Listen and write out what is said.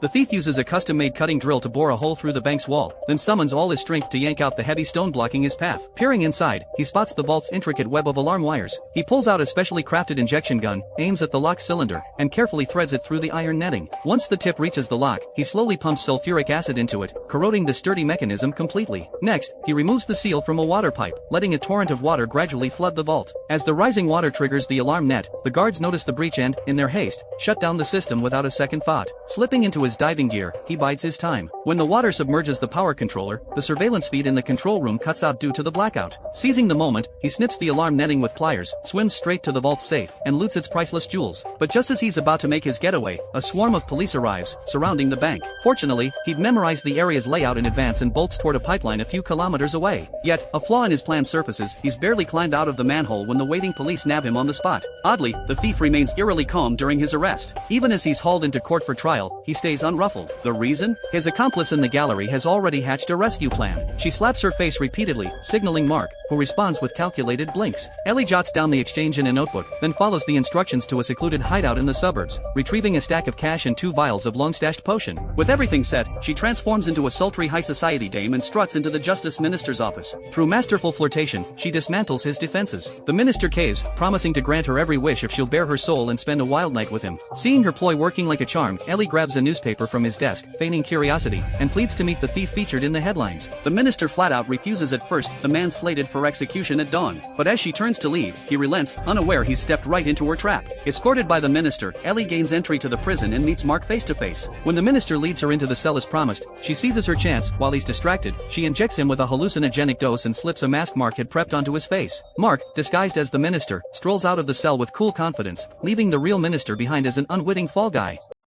The thief uses a custom-made cutting drill to bore a hole through the bank's wall, then summons all his strength to yank out the heavy stone blocking his path. Peering inside, he spots the vault's intricate web of alarm wires. He pulls out a specially crafted injection gun, aims at the lock cylinder, and carefully threads it through the iron netting. Once the tip reaches the lock, he slowly pumps sulfuric acid into it, corroding the sturdy mechanism completely. Next, he removes the seal from a water pipe, letting a torrent of water gradually flood the vault. As the rising water triggers the alarm net, the guards notice the breach and, in their haste, shut down the system without a second thought. Slipping into his diving gear, he bides his time. When the water submerges the power controller, the surveillance feed in the control room cuts out due to the blackout. Seizing the moment, he snips the alarm netting with pliers, swims straight to the vault's safe, and loots its priceless jewels. But just as he's about to make his getaway, a swarm of police arrives, surrounding the bank. Fortunately, he'd memorized the area's layout in advance and bolts toward a pipeline a few kilometers away. Yet, a flaw in his plan surfaces. He's barely climbed out of the manhole when the waiting police nab him on the spot. Oddly, the thief remains eerily calm during his arrest. Even as he's hauled into court for trial, he stays unruffled. The reason? His accomplice in the gallery has already hatched a rescue plan. She slaps her face repeatedly, signaling Mark, who responds with calculated blinks. Ellie jots down the exchange in a notebook, then follows the instructions to a secluded hideout in the suburbs, retrieving a stack of cash and 2 vials of long-stashed potion. With everything set, she transforms into a sultry high society dame and struts into the justice minister's office. Through masterful flirtation, she dismantles his defenses. The minister caves, promising to grant her every wish if she'll bare her soul and spend a wild night with him. Seeing her ploy working like a charm, Ellie grabs a newspaper from his desk, feigning curiosity, and pleads to meet the thief featured in the headlines. The minister flat out refuses at first, the man slated for execution at dawn. But as she turns to leave, he relents, unaware he's stepped right into her trap. Escorted by the minister, Ellie gains entry to the prison and meets Mark face to face. When the minister leads her into the cell as promised, she seizes her chance. While he's distracted, she injects him with a hallucinogenic dose and slips a mask Mark had prepped onto his face. Mark, disguised as the minister, strolls out of the cell with cool confidence, leaving the real minister behind as an unwitting fall guy.